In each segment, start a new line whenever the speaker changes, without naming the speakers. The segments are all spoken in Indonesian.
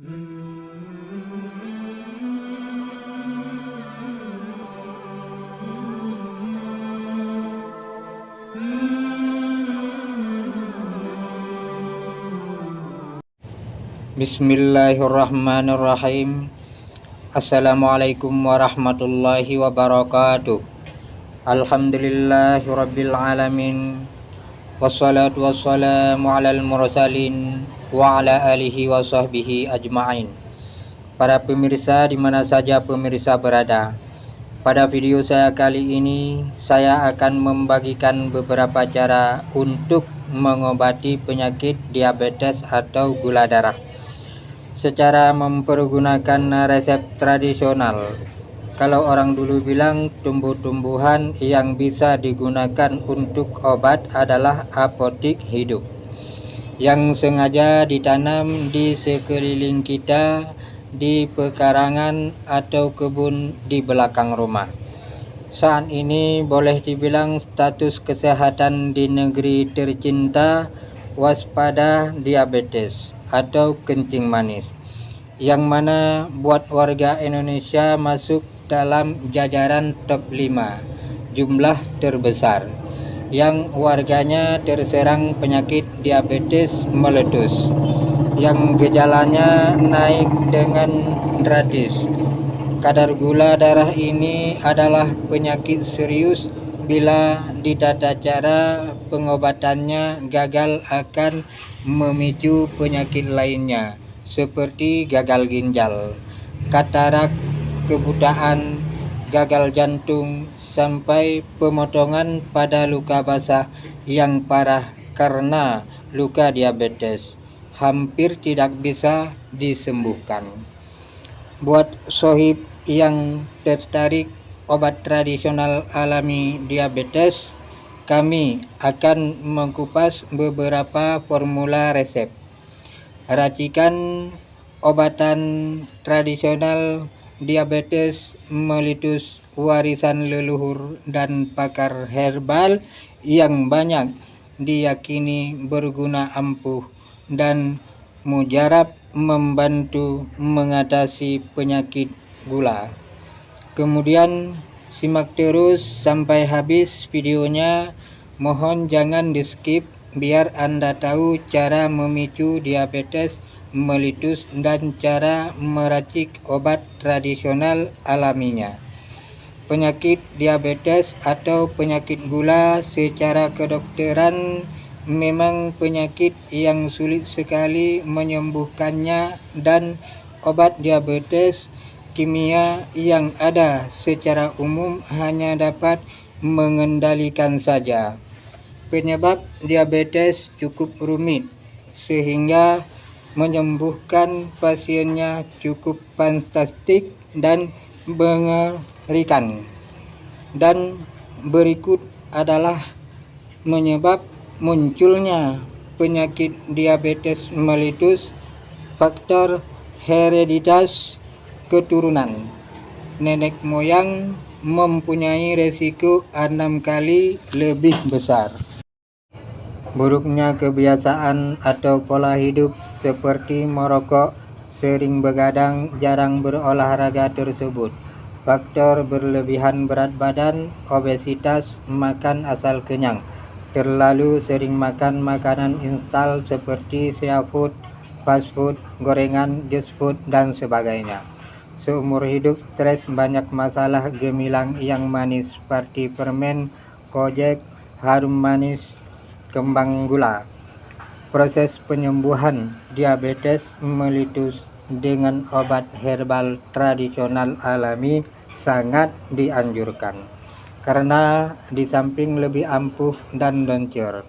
Bismillahirrahmanirrahim. Assalamualaikum warahmatullahi wabarakatuh. Alhamdulillahirabbil alamin. Wassalatu wassalamu alal mursalin wa ala alihi wa sahbihi ajma'in. Para pemirsa di mana saja pemirsa berada, pada video saya kali ini saya akan membagikan beberapa cara untuk mengobati penyakit diabetes atau gula darah secara mempergunakan resep tradisional. Kalau orang dulu bilang tumbuh-tumbuhan yang bisa digunakan untuk obat adalah apotik hidup yang sengaja ditanam di sekeliling kita, di pekarangan atau kebun di belakang rumah. Saat ini boleh dibilang status kesehatan di negeri tercinta waspada diabetes atau kencing manis, yang mana buat warga Indonesia masuk dalam jajaran top 5 jumlah terbesar yang warganya terserang penyakit diabetes meletus, yang gejalanya naik dengan drastis. Kadar gula darah ini adalah penyakit serius. Bila ditata cara pengobatannya gagal akan memicu penyakit lainnya seperti gagal ginjal, katarak, kebutaan, gagal jantung, sampai pemotongan pada luka basah yang parah karena luka diabetes hampir tidak bisa disembuhkan. Buat sohib yang tertarik obat tradisional alami diabetes, kami akan mengupas beberapa formula resep racikan obatan tradisional diabetes melitus warisan leluhur dan pakar herbal yang banyak diyakini berguna ampuh dan mujarab membantu mengatasi penyakit gula. Kemudian simak terus sampai habis videonya. Mohon jangan di skip biar Anda tahu cara memicu diabetes melitus dan cara meracik obat tradisional alaminya. Penyakit diabetes atau penyakit gula secara kedokteran memang penyakit yang sulit sekali menyembuhkannya, dan obat diabetes kimia yang ada secara umum hanya dapat mengendalikan saja. Penyebab diabetes cukup rumit sehingga menyembuhkan pasiennya cukup fantastik dan mengerikan. Dan berikut adalah menyebab munculnya penyakit diabetes melitus: faktor hereditas, keturunan. Nenek moyang mempunyai resiko 6 kali lebih besar. Buruknya kebiasaan atau pola hidup seperti merokok, sering begadang, jarang berolahraga tersebut. Faktor berlebihan berat badan, obesitas, makan asal kenyang, terlalu sering makan makanan instan seperti seafood, fast food, gorengan, jus food, dan sebagainya. Seumur hidup stres, banyak masalah gemilang yang manis seperti permen, kojek, harum manis, kembang gula. Proses penyembuhan diabetes melitus dengan obat herbal tradisional alami sangat dianjurkan, karena di samping lebih ampuh dan lonjor,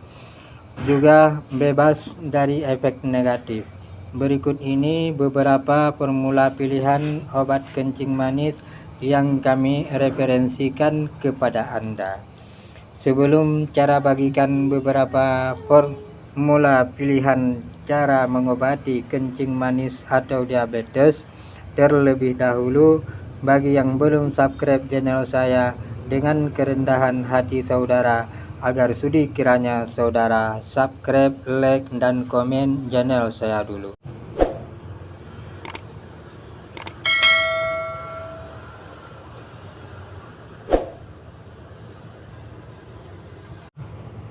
juga bebas dari efek negatif. Berikut ini beberapa formula pilihan obat kencing manis yang kami referensikan kepada Anda. Sebelum cara bagikan beberapa formula pilihan cara mengobati kencing manis atau diabetes, terlebih dahulu bagi yang belum subscribe channel saya, dengan kerendahan hati saudara agar sudi kiranya saudara subscribe, like, dan komen channel saya dulu.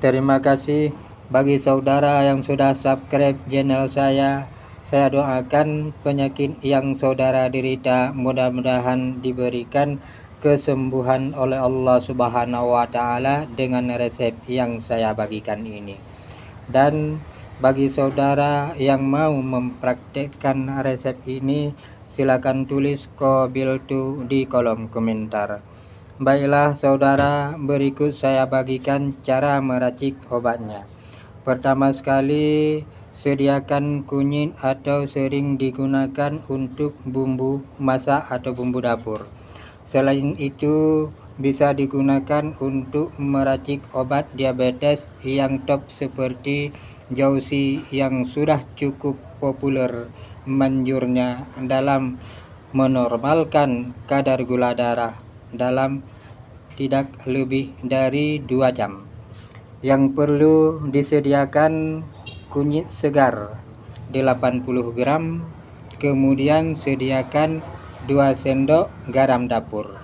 Terima kasih bagi saudara yang sudah subscribe channel saya. Saya doakan penyakit yang saudara derita mudah-mudahan diberikan kesembuhan oleh Allah Subhanahu wa taala dengan resep yang saya bagikan ini. Dan bagi saudara yang mau mempraktekkan resep ini, silakan tulis qabiltu di kolom komentar. Baiklah saudara, berikut saya bagikan cara meracik obatnya. Pertama sekali, sediakan kunyit atau sering digunakan untuk bumbu masak atau bumbu dapur. Selain itu, bisa digunakan untuk meracik obat diabetes yang top seperti Jauzi yang sudah cukup populer manjurnya dalam menormalkan kadar gula darah dalam tidak lebih dari 2 jam. Yang perlu disediakan kunyit segar 80 gram, kemudian sediakan 2 sendok garam dapur.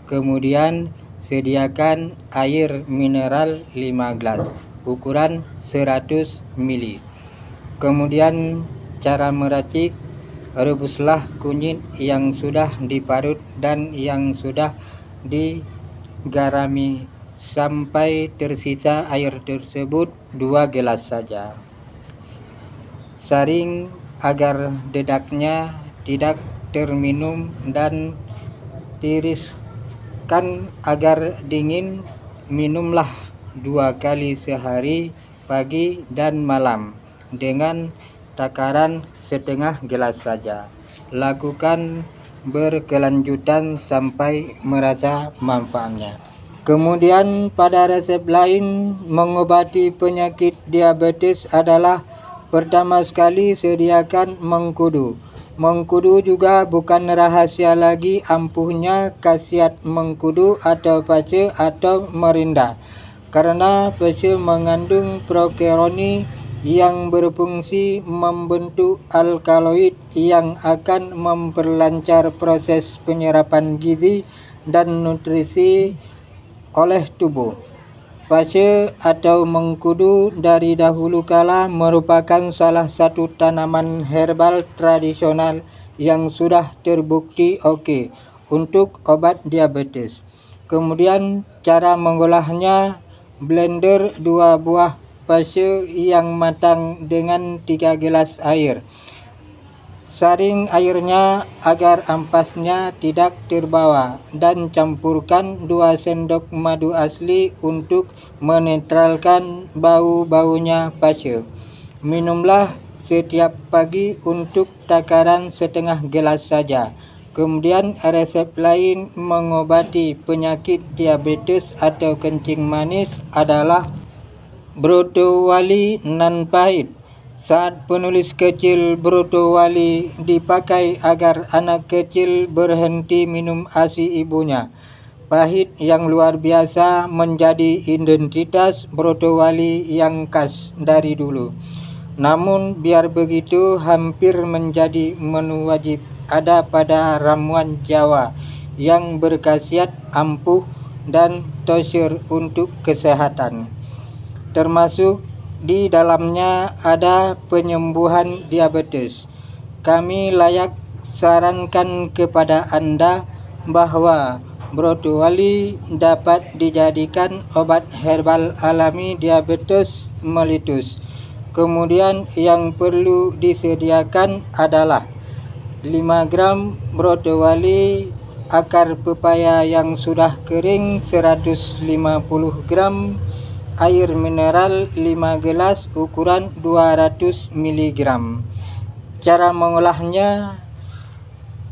Kemudian sediakan air mineral 5 gelas, ukuran 100 ml. Kemudian cara meracik, rebuslah kunyit yang sudah diparut dan yang sudah digarami sampai tersisa air tersebut 2 gelas saja. Saring agar dedaknya tidak terminum dan tiriskan agar dingin. Minumlah 2 kali sehari, pagi dan malam, dengan takaran setengah gelas saja. Lakukan berkelanjutan sampai merasa manfaatnya. Kemudian pada resep lain mengobati penyakit diabetes adalah pertama sekali sediakan mengkudu. Mengkudu juga bukan rahasia lagi ampuhnya khasiat mengkudu atau pace atau merinda. Karena pace mengandung prokeroni yang berfungsi membentuk alkaloid yang akan memperlancar proses penyerapan gizi dan nutrisi oleh tubuh. Pace atau mengkudu dari dahulu kala merupakan salah satu tanaman herbal tradisional yang sudah terbukti oke untuk obat diabetes. Kemudian cara mengolahnya, blender 2 buah pace yang matang dengan 3 gelas air. Saring airnya agar ampasnya tidak terbawa dan campurkan 2 sendok madu asli untuk menetralkan bau-baunya pace. Minumlah setiap pagi untuk takaran setengah gelas saja. Kemudian resep lain mengobati penyakit diabetes atau kencing manis adalah broto wali nan pahit. Saat penulis kecil broto wali dipakai agar anak kecil berhenti minum ASI ibunya. Pahit yang luar biasa menjadi identitas broto wali yang khas dari dulu. Namun biar begitu hampir menjadi menu wajib ada pada ramuan Jawa yang berkhasiat ampuh dan tosir untuk kesehatan. Termasuk di dalamnya ada penyembuhan diabetes. Kami layak sarankan kepada Anda bahwa broto wali dapat dijadikan obat herbal alami diabetes mellitus. Kemudian yang perlu disediakan adalah 5 gram broto wali, akar pepaya yang sudah kering 150 gram, air mineral 5 gelas ukuran 200 mg. Cara mengolahnya,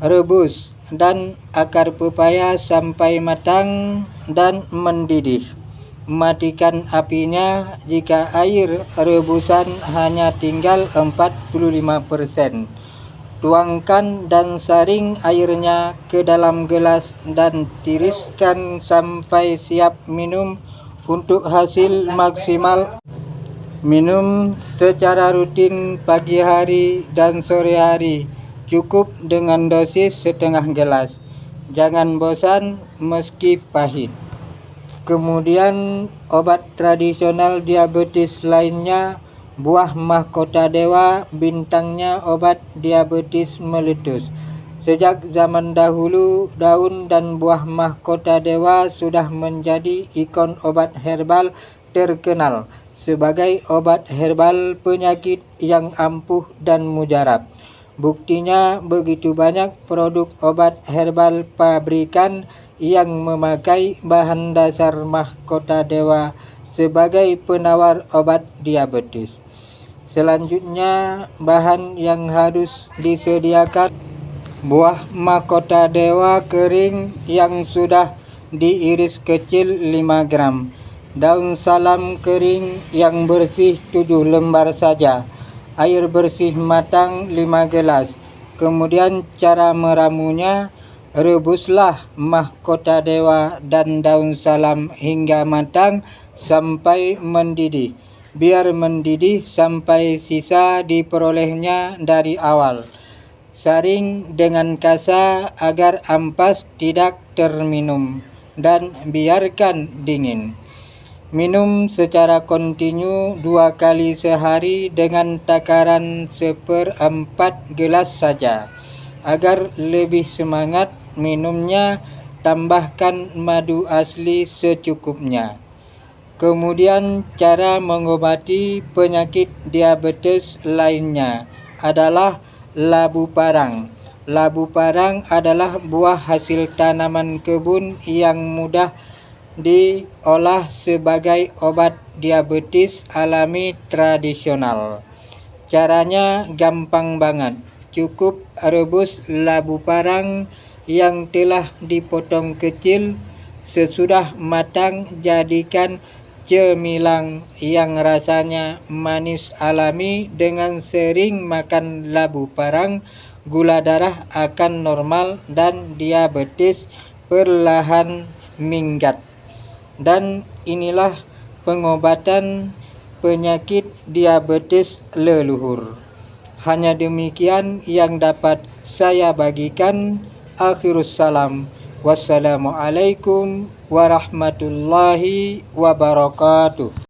rebus dan akar pepaya sampai matang dan mendidih. Matikan apinya jika air rebusan hanya tinggal 45%. Tuangkan dan saring airnya ke dalam gelas dan tiriskan sampai siap minum. Untuk hasil maksimal, minum secara rutin pagi hari dan sore hari. Cukup dengan dosis setengah gelas. Jangan bosan meski pahit. Kemudian obat tradisional diabetes lainnya, buah mahkota dewa, bintangnya obat diabetes meletus. Sejak zaman dahulu, daun dan buah mahkota dewa sudah menjadi ikon obat herbal terkenal sebagai obat herbal penyakit yang ampuh dan mujarab. Buktinya begitu banyak produk obat herbal pabrikan yang memakai bahan dasar mahkota dewa sebagai penawar obat diabetes. Selanjutnya, bahan yang harus disediakan: buah mahkota dewa kering yang sudah diiris kecil 5 gram, daun salam kering yang bersih 7 lembar saja, air bersih matang 5 gelas. Kemudian cara meramunya: rebuslah mahkota dewa dan daun salam hingga matang sampai mendidih. Biar mendidih sampai sisa diperolehnya dari awal. Saring dengan kasa agar ampas tidak terminum dan biarkan dingin. Minum secara kontinu 2 kali sehari dengan takaran 1/4 gelas saja. Agar lebih semangat minumnya, tambahkan madu asli secukupnya. Kemudian cara mengobati penyakit diabetes lainnya adalah labu parang. Labu parang adalah buah hasil tanaman kebun yang mudah diolah sebagai obat diabetes alami tradisional. Caranya gampang banget. Cukup rebus labu parang yang telah dipotong kecil. Sesudah matang, jadikan cemilan yang rasanya manis alami. Dengan sering makan labu parang, gula darah akan normal dan diabetes perlahan minggat. Dan inilah pengobatan penyakit diabetes leluhur. Hanya demikian yang dapat saya bagikan. Akhirus salam. Wassalamualaikum warahmatullahi wabarakatuh.